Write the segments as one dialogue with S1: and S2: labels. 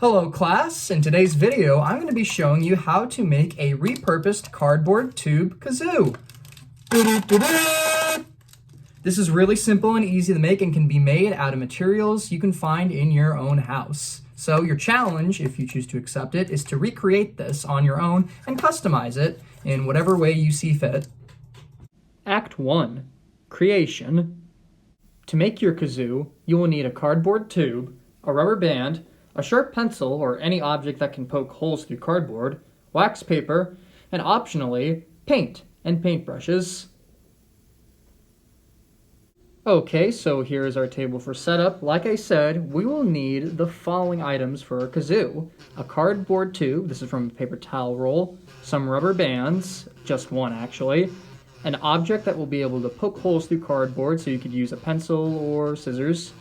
S1: Hello class, in today's video I'm going to be showing you how to make a repurposed cardboard tube kazoo. This is really simple and easy to make and can be made out of materials you can find in your own house. So your challenge, if you choose to accept it, is to recreate this on your own and customize it in whatever way you see fit. Act 1. Creation. To make your kazoo, you will need a cardboard tube, a rubber band, a sharp pencil or any object that can poke holes through cardboard, wax paper, and optionally, paint and paintbrushes. Okay, so here's our table for setup. Like I said, we will need the following items for our kazoo. A cardboard tube, this is from a paper towel roll, some rubber bands, just one actually, an object that will be able to poke holes through cardboard, so you could use a pencil or scissors,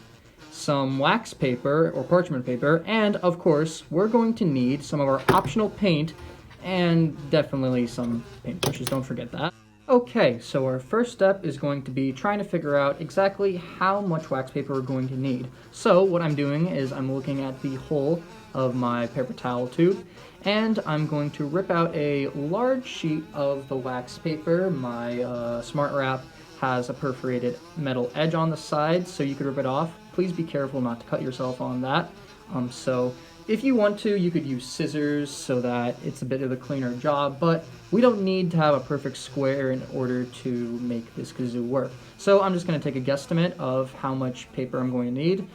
S1: some wax paper or parchment paper, and of course, we're going to need some of our optional paint and definitely some paintbrushes, don't forget that. Okay, so our first step is going to be trying to figure out exactly how much wax paper we're going to need. So what I'm doing is I'm looking at the hole of my paper towel tube, and I'm going to rip out a large sheet of the wax paper. My Smart Wrap has a perforated metal edge on the side, so you could rip it off. Please be careful not to cut yourself on that. So if you want to, you could use scissors so that it's a bit of a cleaner job, but we don't need to have a perfect square in order to make this kazoo work. So I'm just going to take a guesstimate of how much paper I'm going to need,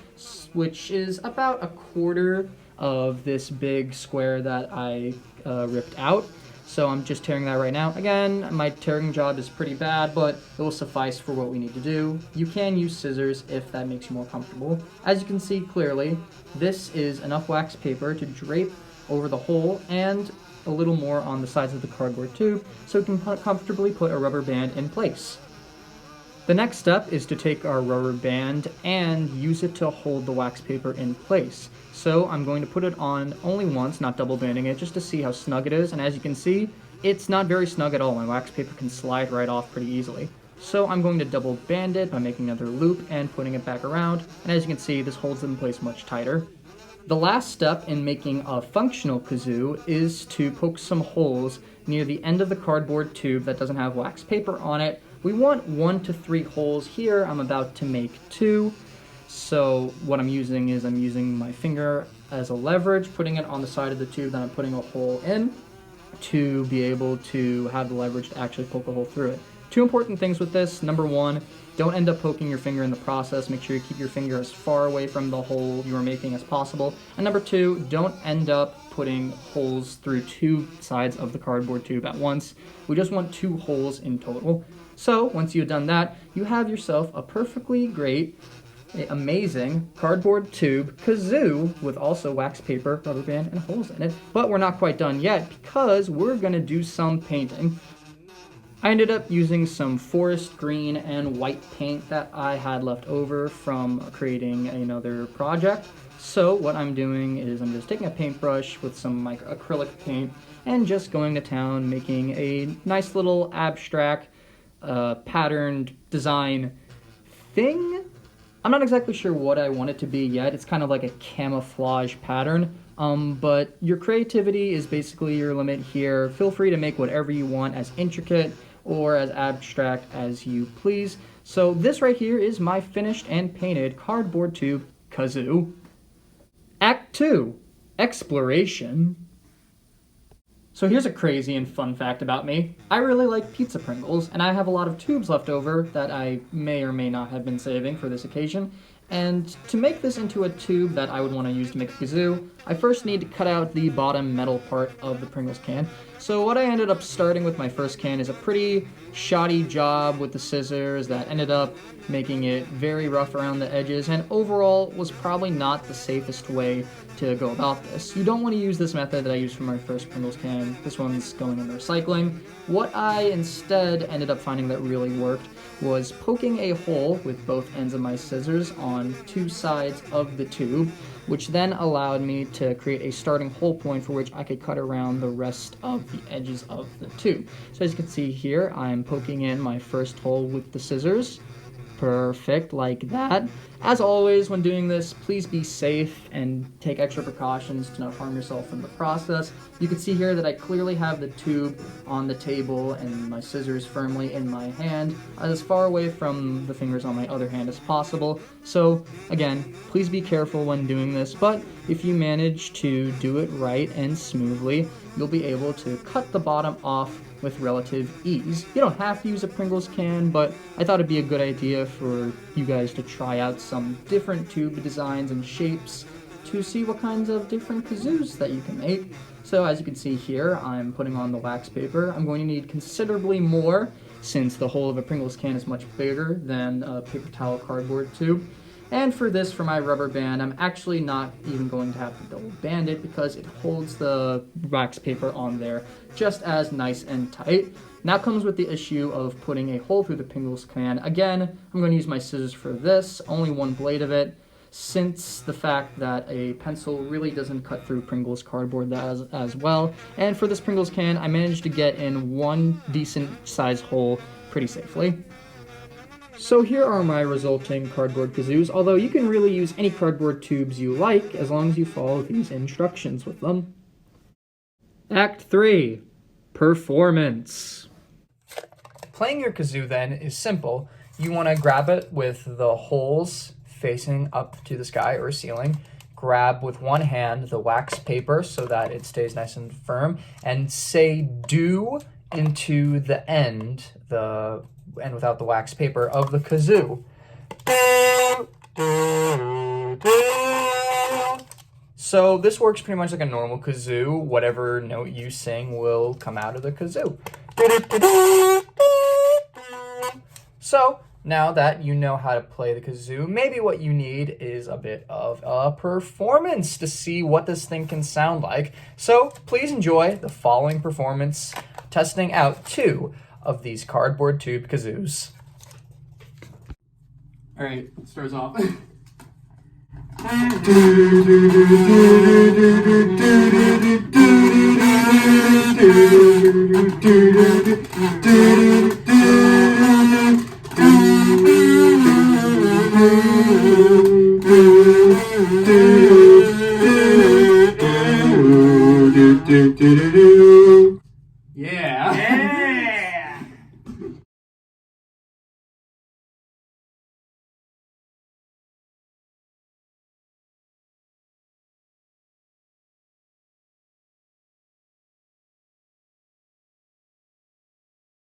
S1: which is about a quarter of this big square that I ripped out. So I'm just tearing that right now. Again, my tearing job is pretty bad, but it will suffice for what we need to do. You can use scissors if that makes you more comfortable. As you can see clearly, this is enough wax paper to drape over the hole and a little more on the sides of the cardboard tube, so we can comfortably put a rubber band in place. The next step is to take our rubber band and use it to hold the wax paper in place. So I'm going to put it on only once, not double banding it, just to see how snug it is. And as you can see, it's not very snug at all. My wax paper can slide right off pretty easily. So I'm going to double band it by making another loop and putting it back around. And as you can see, this holds it in place much tighter. The last step in making a functional kazoo is to poke some holes near the end of the cardboard tube that doesn't have wax paper on it. We want 1 to 3 holes here. I'm about to make 2. So what I'm using is I'm using my finger as a leverage, putting it on the side of the tube that I'm putting a hole in to be able to have the leverage to actually poke a hole through it. 2 important things with this. Number 1, don't end up poking your finger in the process. Make sure you keep your finger as far away from the hole you are making as possible. And number 2, don't end up putting holes through 2 sides of the cardboard tube at once. We just want 2 holes in total. So once you've done that, you have yourself a perfectly great, amazing cardboard tube kazoo with also wax paper, rubber band, and holes in it. But we're not quite done yet because we're going to do some painting. I ended up using some forest green and white paint that I had left over from creating another project. So what I'm doing is I'm just taking a paintbrush with some acrylic paint and just going to town making a nice little abstract patterned design thing. I'm not exactly sure what I want it to be yet. It's kind of like a camouflage pattern, but your creativity is basically your limit here. Feel free to make whatever you want, as intricate or as abstract as you please. So this right here is my finished and painted cardboard tube kazoo. Act 2, Exploration. So here's a crazy and fun fact about me. I really like pizza Pringles, and I have a lot of tubes left over that I may or may not have been saving for this occasion. And to make this into a tube that I would want to use to make a kazoo, I first need to cut out the bottom metal part of the Pringles can. So what I ended up starting with my first can is a pretty shoddy job with the scissors that ended up making it very rough around the edges, and overall was probably not the safest way to go about this. You don't want to use this method that I used for my first Pringles can. This one's going into recycling. What I instead ended up finding that really worked was poking a hole with both ends of my scissors on 2 sides of the tube, which then allowed me to create a starting hole point for which I could cut around the rest of the edges of the tube. So as you can see here, I'm poking in my first hole with the scissors. Perfect, like that. As always, when doing this, please be safe and take extra precautions to not harm yourself in the process. You can see here that I clearly have the tube on the table and my scissors firmly in my hand, as far away from the fingers on my other hand as possible. So again, please be careful when doing this, but if you manage to do it right and smoothly, you'll be able to cut the bottom off with relative ease. You don't have to use a Pringles can, but I thought it'd be a good idea for you guys to try out some different tube designs and shapes to see what kinds of different kazoos that you can make. So as you can see here, I'm putting on the wax paper. I'm going to need considerably more since the hole of a Pringles can is much bigger than a paper towel cardboard tube. And for this, for my rubber band, I'm actually not even going to have to double band it because it holds the wax paper on there just as nice and tight. Now comes with the issue of putting a hole through the Pringles can. Again, I'm going to use my scissors for this, only one blade of it, since the fact that a pencil really doesn't cut through Pringles cardboard as well. And for this Pringles can, I managed to get in one decent size hole pretty safely. So here are my resulting cardboard kazoos, although you can really use any cardboard tubes you like as long as you follow these instructions with them. Act 3. Performance. Playing your kazoo then is simple. You want to grab it with the holes facing up to the sky or ceiling. Grab with one hand the wax paper so that it stays nice and firm, and say do into the end, and without the wax paper, of the kazoo. So this works pretty much like a normal kazoo. Whatever note you sing will come out of the kazoo. So now that you know how to play the kazoo, maybe what you need is a bit of a performance to see what this thing can sound like. So please enjoy the following performance testing out 2 of these cardboard tube kazoos.
S2: All right, it starts off.